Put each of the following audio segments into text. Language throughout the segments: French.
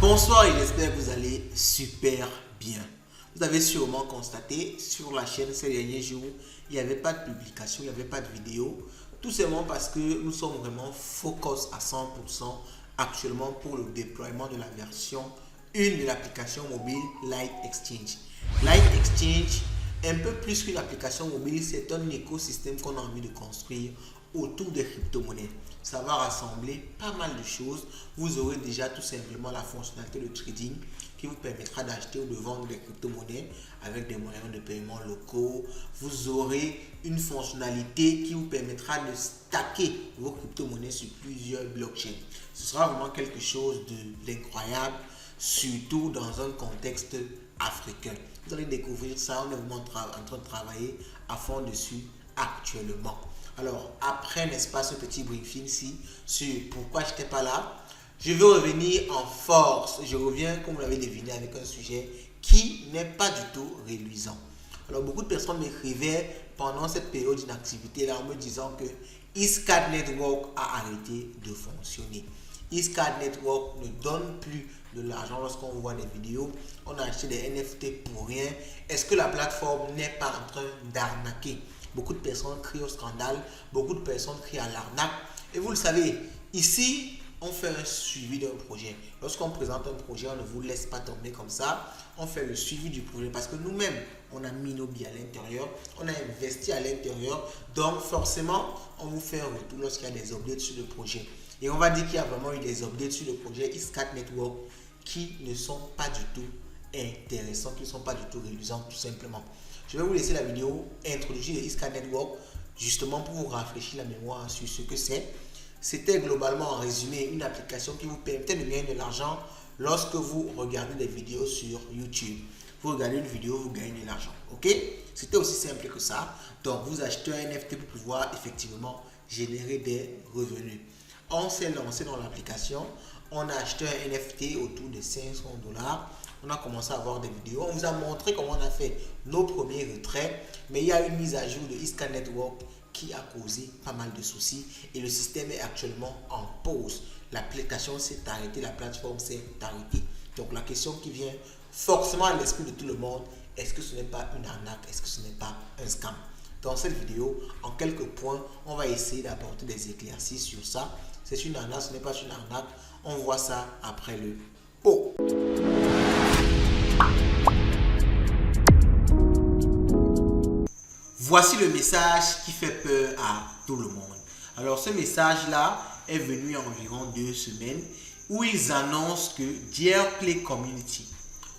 Bonsoir et j'espère que vous allez super bien. Vous avez sûrement constaté sur la chaîne ces derniers jours, il n'y avait pas de publication, il n'y avait pas de vidéo. Tout simplement parce que nous sommes vraiment focus à 100% actuellement pour le déploiement de la version 1 de l'application mobile Light Exchange. Light Exchange, un peu plus qu'une application mobile, c'est un écosystème qu'on a envie de construire autour des crypto-monnaies. Ça va rassembler pas mal de choses. Vous aurez déjà tout simplement la fonctionnalité de trading qui vous permettra d'acheter ou de vendre des crypto-monnaies avec des moyens de paiement locaux. Vous aurez une fonctionnalité qui vous permettra de stacker vos crypto-monnaies sur plusieurs blockchains. Ce sera vraiment quelque chose d'incroyable, surtout dans un contexte africain. Vous allez découvrir ça, on est vraiment en train de travailler à fond dessus actuellement. Alors, après, n'est-ce pas, ce petit briefing-ci sur pourquoi je n'étais pas là, je vais revenir en force. Je reviens, comme vous l'avez deviné, avec un sujet qui n'est pas du tout reluisant. Alors, beaucoup de personnes m'écrivaient pendant cette période d'inactivité-là en me disant que Iscad Network a arrêté de fonctionner. Iscad Network ne donne plus de l'argent lorsqu'on voit des vidéos. On a acheté des NFT pour rien. Est-ce que la plateforme n'est pas en train d'arnaquer? Beaucoup de personnes crient au scandale, beaucoup de personnes crient à l'arnaque. Et vous le savez, ici, on fait un suivi d'un projet. Lorsqu'on présente un projet, on ne vous laisse pas tomber comme ça. On fait le suivi du projet parce que nous-mêmes, on a mis nos billes à l'intérieur, on a investi à l'intérieur. Donc, forcément, on vous fait un retour lorsqu'il y a des updates sur le projet. Et on va dire qu'il y a vraiment eu des updates sur le projet Iscad Network qui ne sont pas du tout intéressants, qui ne sont pas du tout reluisants, tout simplement. Je vais vous laisser la vidéo introduire Iscad Network justement pour vous rafraîchir la mémoire sur ce que c'est. C'était globalement en résumé une application qui vous permettait de gagner de l'argent lorsque vous regardez des vidéos sur YouTube. Vous regardez une vidéo, vous gagnez de l'argent. Ok? C'était aussi simple que ça. Donc vous achetez un NFT pour pouvoir effectivement générer des revenus. On s'est lancé dans l'application. On a acheté un NFT autour de 500 $. On a commencé à voir des vidéos. On vous a montré comment on a fait nos premiers retraits. Mais il y a une mise à jour de Iscad Network qui a causé pas mal de soucis. Et le système est actuellement en pause. L'application s'est arrêtée, la plateforme s'est arrêtée. Donc la question qui vient forcément à l'esprit de tout le monde, est-ce que ce n'est pas une arnaque? Est-ce que ce n'est pas un scam? Dans cette vidéo, en quelques points, on va essayer d'apporter des éclaircies sur ça. C'est une arnaque, ce n'est pas une arnaque. On voit ça après le pot. Voici le message qui fait peur à tout le monde. Alors ce message-là est venu il y a environ 2 semaines où ils annoncent que Dear Play Community,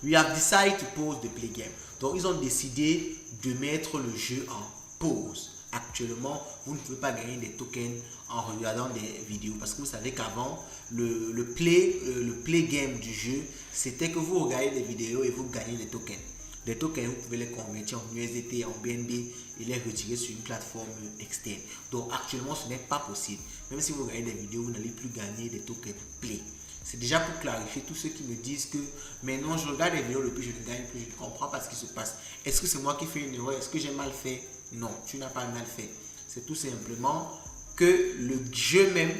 we have decided to pause the play game. Donc ils ont décidé de mettre le jeu en pause. Actuellement, vous ne pouvez pas gagner des tokens en regardant des vidéos parce que vous savez qu'avant, le play game du jeu, c'était que vous regardez des vidéos et vous gagnez des tokens. Des tokens, vous pouvez les convertir en USDT, en BNB et les retirer sur une plateforme externe. Donc actuellement, ce n'est pas possible. Même si vous regardez des vidéos, vous n'allez plus gagner des tokens Play. C'est déjà pour clarifier tous ceux qui me disent que maintenant je regarde des vidéos, depuis je ne gagne plus, je ne comprends pas ce qui se passe. Est-ce que c'est moi qui fais une erreur? Est-ce que j'ai mal fait? Non, tu n'as pas mal fait. C'est tout simplement que le jeu même,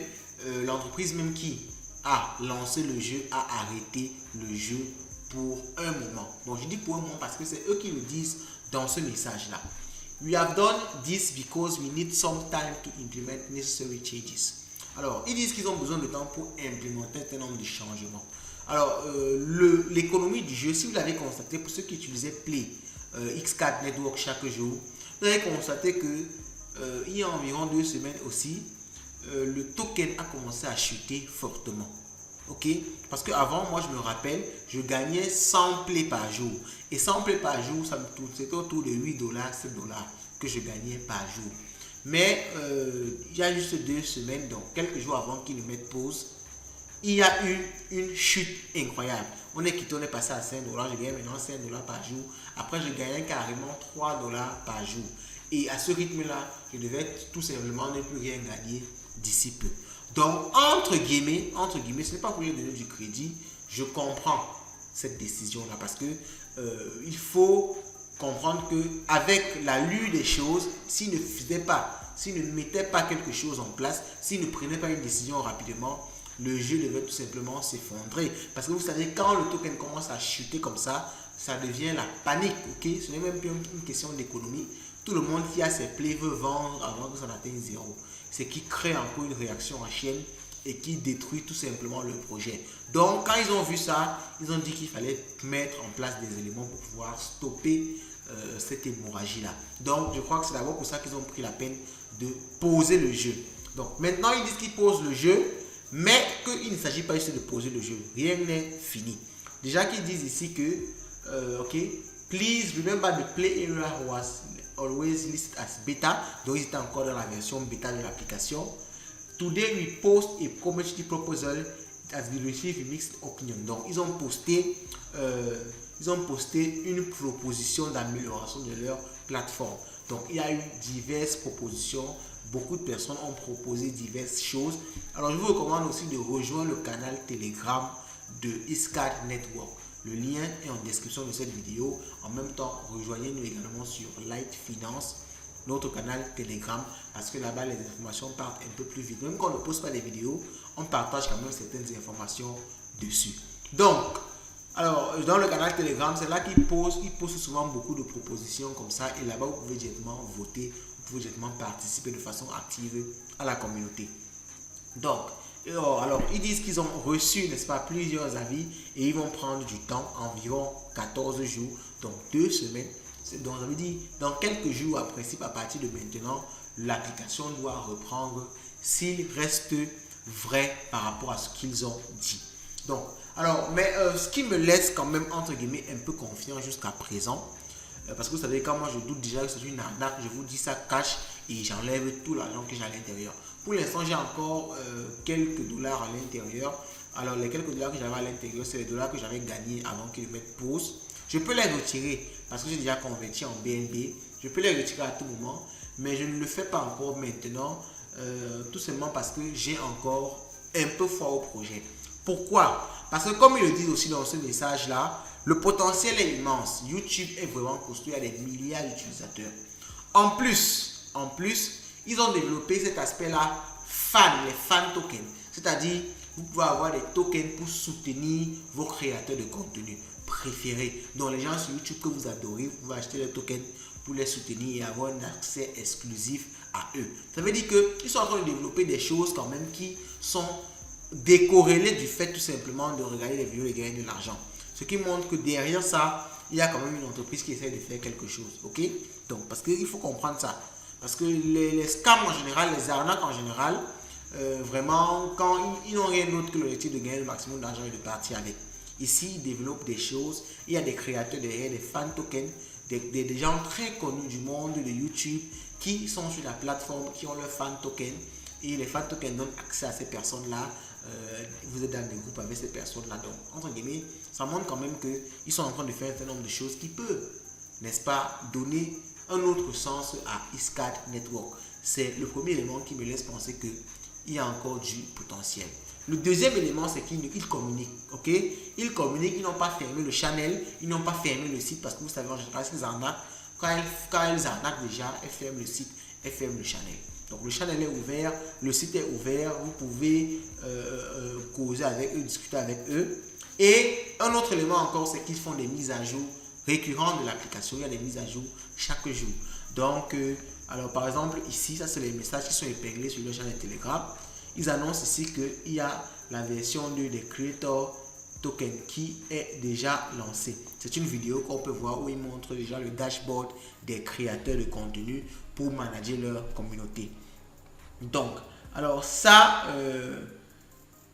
l'entreprise même qui a lancé le jeu a arrêté le jeu pour un moment. Donc je dis pour un moment parce que c'est eux qui le disent dans ce message-là. We have done this because we need some time to implement necessary changes. Alors, ils disent qu'ils ont besoin de temps pour implémenter un certain nombre de changements. Alors, l'économie du jeu, si vous l'avez constaté, pour ceux qui utilisaient Play, Iscad Network chaque jour, vous avez constaté que il y a environ 2 semaines aussi, le token a commencé à chuter fortement. Ok, parce qu'avant, moi je me rappelle, je gagnais 100 plays par jour. Et 100 plays par jour, c'était autour de 8 $, 7 $ que je gagnais par jour. Mais il y a juste 2 semaines, donc quelques jours avant qu'ils nous mettent pause, il y a eu une chute incroyable. On est quitté, on est passé à 5 $, je gagnais maintenant 5 $ par jour. Après, je gagnais carrément 3 $ par jour. Et à ce rythme-là, je devais tout simplement ne plus rien gagner d'ici peu. Donc, entre guillemets, ce n'est pas pour lui donner du crédit, je comprends cette décision-là parce que il faut comprendre qu'avec la lue des choses, s'il ne mettait pas quelque chose en place, s'il ne prenait pas une décision rapidement, le jeu devait tout simplement s'effondrer. Parce que vous savez, quand le token commence à chuter comme ça devient la panique, ok? Ce n'est même plus une question d'économie. Tout le monde qui a ses plays veut vendre avant que ça n'atteigne zéro. Ce qui crée encore une réaction en chaîne et qui détruit tout simplement le projet. Donc, quand ils ont vu ça, ils ont dit qu'il fallait mettre en place des éléments pour pouvoir stopper cette hémorragie-là. Donc, je crois que c'est d'abord pour ça qu'ils ont pris la peine de poser le jeu. Donc, maintenant, ils disent qu'ils posent le jeu, mais qu'il ne s'agit pas juste de poser le jeu. Rien n'est fini. Déjà qu'ils disent ici que, ok, please remember the play area was always listed as beta. Donc, ils étaient encore dans la version bêta de l'application. Today we post a community proposal. It has been received mixed opinion. Donc, ils ont posté une proposition d'amélioration de leur plateforme. Donc, il y a eu diverses propositions. Beaucoup de personnes ont proposé diverses choses. Alors, je vous recommande aussi de rejoindre le canal Telegram de Iscad Network. Le lien est en description de cette vidéo. En même temps, rejoignez-nous également sur Light Finance, notre canal Telegram, parce que là-bas, les informations partent un peu plus vite. Même quand on ne poste pas les vidéos, on partage quand même certaines informations dessus. Donc, alors, dans le canal Telegram, c'est là qu'ils postent souvent beaucoup de propositions comme ça. Et là-bas, vous pouvez directement voter, vous pouvez directement participer de façon active à la communauté. Donc, alors, ils disent qu'ils ont reçu, n'est-ce pas, plusieurs avis et ils vont prendre du temps, environ 14 jours, donc 2 semaines. Donc, ça veut dire, dans quelques jours, à principe, à partir de maintenant, l'application doit reprendre s'il reste vrai par rapport à ce qu'ils ont dit. Donc, alors, mais ce qui me laisse quand même, entre guillemets, un peu confiant jusqu'à présent, parce que vous savez, quand moi je doute déjà que c'est une arnaque, je vous dis ça cash et j'enlève tout l'argent que j'ai à l'intérieur. Pour l'instant, j'ai encore quelques dollars à l'intérieur. Alors, les quelques dollars que j'avais à l'intérieur, c'est les dollars que j'avais gagnés avant qu'ils mettent pause. Je peux les retirer parce que j'ai déjà converti en BNB. Je peux les retirer à tout moment, mais je ne le fais pas encore maintenant, tout simplement parce que j'ai encore un peu foi au projet. Pourquoi? Parce que comme ils le disent aussi dans ce message-là, le potentiel est immense. YouTube est vraiment construit à des milliards d'utilisateurs. En plus, ils ont développé cet aspect-là les fan tokens. C'est-à-dire, vous pouvez avoir des tokens pour soutenir vos créateurs de contenu préférés. Donc, les gens sur YouTube que vous adorez, vous pouvez acheter les tokens pour les soutenir et avoir un accès exclusif à eux. Ça veut dire qu'ils sont en train de développer des choses quand même qui sont décorrélées du fait tout simplement de regarder les vidéos et gagner de l'argent. Ce qui montre que derrière ça, il y a quand même une entreprise qui essaie de faire quelque chose. Ok? Donc, parce qu'il faut comprendre ça. Parce que les scams en général, les arnaques en général, vraiment, quand ils n'ont rien d'autre que l'objectif de gagner le maximum d'argent et de partir avec. Ici, ils développent des choses. Il y a des créateurs derrière, des fan tokens, des gens très connus du monde de YouTube qui sont sur la plateforme, qui ont leur fan token. Et les fan tokens donnent accès à ces personnes-là. Vous êtes dans des groupes avec ces personnes-là. Donc, entre guillemets, ça montre quand même qu'ils sont en train de faire un certain nombre de choses qui peuvent, n'est-ce pas, donner un autre sens à Iscad Network. C'est le premier élément qui me laisse penser qu'il y a encore du potentiel. Le deuxième élément, c'est qu'ils communiquent. Ok? Ils communiquent, ils n'ont pas fermé le channel, ils n'ont pas fermé le site parce que vous savez, en général, ces arnaques, quand elles arnaquent déjà, elles ferment le site, elles ferment le channel. Donc le channel est ouvert, le site est ouvert, vous pouvez causer avec eux, discuter avec eux. Et un autre élément encore, c'est qu'ils font des mises à jour récurrentes de l'application. Il y a des mises à jour chaque jour. Donc, alors par exemple, ici, ça c'est les messages qui sont épinglés sur le channel Telegram. Ils annoncent ici qu'il y a la version 2 des Creator Token qui est déjà lancée. C'est une vidéo qu'on peut voir où ils montrent déjà le dashboard des créateurs de contenu pour manager leur communauté. Donc, alors ça,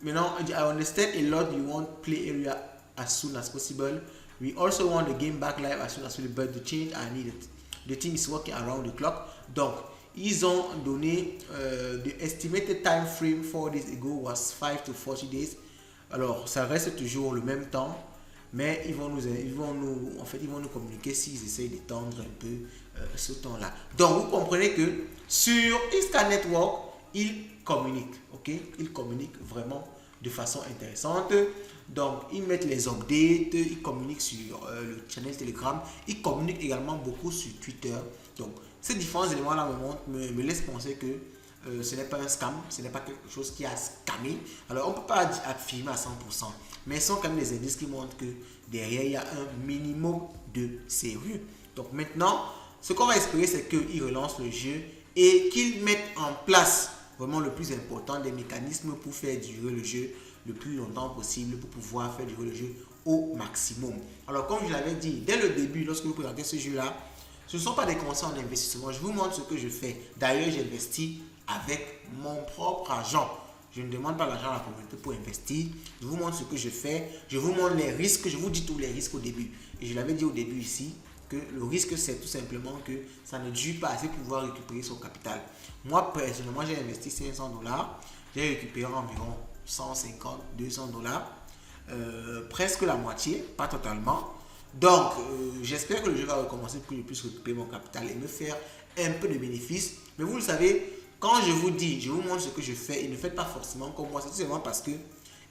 maintenant, I understand a lot you want play area as soon as possible. We also want the game back live as soon as possible, but the change are needed. The team is working around the clock. Donc, ils ont donné the estimated time frame 4 days ago was 5 to 40 days. Alors, ça reste toujours le même temps, mais ils vont nous communiquer s'ils essayent d'étendre un peu ce temps-là. Donc, vous comprenez que sur Iscad Network, ils communiquent, ok? Ils communiquent vraiment de façon intéressante. Donc, ils mettent les updates, ils communiquent sur le channel Telegram, ils communiquent également beaucoup sur Twitter. Donc, ces différents éléments-là me laissent penser que ce n'est pas un scam, ce n'est pas quelque chose qui a scammé. Alors, on ne peut pas affirmer à 100%, mais ce sont quand même des indices qui montrent que derrière, il y a un minimum de sérieux. Donc maintenant, ce qu'on va espérer, c'est qu'ils relancent le jeu et qu'ils mettent en place, vraiment le plus important, des mécanismes pour faire durer le jeu le plus longtemps possible, pour pouvoir faire durer le jeu au maximum. Alors, comme je l'avais dit, dès le début, lorsque vous présentez ce jeu-là, ce ne sont pas des conseils en investissement. Je vous montre ce que je fais. D'ailleurs, j'investis avec mon propre argent. Je ne demande pas l'argent à la communauté pour investir. Je vous montre ce que je fais. Je vous montre les risques. Je vous dis tous les risques au début. Et je l'avais dit au début ici, que le risque, c'est tout simplement que ça ne dure pas assez pour pouvoir récupérer son capital. Moi, personnellement, j'ai investi $500. J'ai récupéré environ 150, $200. Presque la moitié, pas totalement. Donc, j'espère que le jeu va recommencer pour que je puisse récupérer mon capital et me faire un peu de bénéfice. Mais vous le savez, quand je vous dis, je vous montre ce que je fais, et ne faites pas forcément comme moi. C'est tout simplement parce que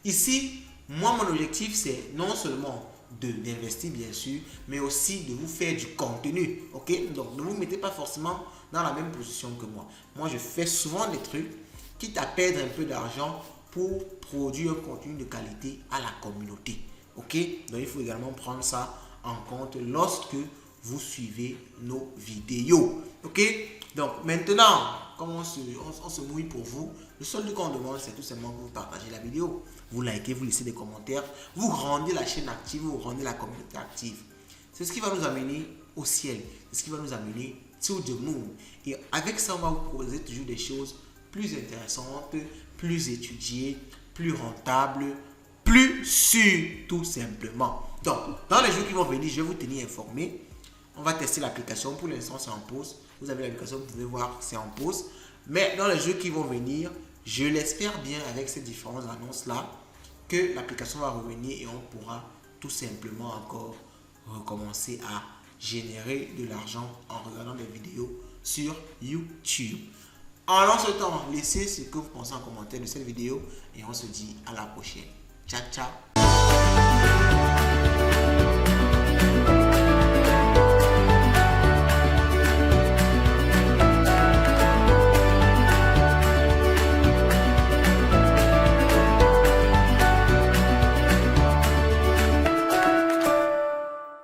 ici, moi, mon objectif, c'est non seulement d'investir, bien sûr, mais aussi de vous faire du contenu. Ok? Donc, ne vous mettez pas forcément dans la même position que moi. Moi, je fais souvent des trucs, quitte à perdre un peu d'argent pour produire un contenu de qualité à la communauté. Ok? Donc, il faut également prendre ça en compte lorsque vous suivez nos vidéos. Ok? Donc maintenant, comme on se mouille pour vous, le seul truc qu'on demande, c'est tout simplement que vous partagez la vidéo, vous likez, vous laissez des commentaires, vous rendez la chaîne active, vous rendez la communauté active. C'est ce qui va nous amener au ciel, c'est ce qui va nous amener to the moon. Et avec ça, on va vous proposer toujours des choses plus intéressantes, plus étudiées, plus rentables, plus sûr, tout simplement. Donc, dans les jours qui vont venir, je vais vous tenir informé. On va tester l'application. Pour l'instant, c'est en pause. Vous avez l'application, vous pouvez voir, c'est en pause. Mais dans les jours qui vont venir, je l'espère bien avec ces différentes annonces-là, que l'application va revenir et on pourra tout simplement encore recommencer à générer de l'argent en regardant des vidéos sur YouTube. En ce temps, laissez ce que vous pensez en commentaire de cette vidéo et on se dit à la prochaine. Ciao, ciao.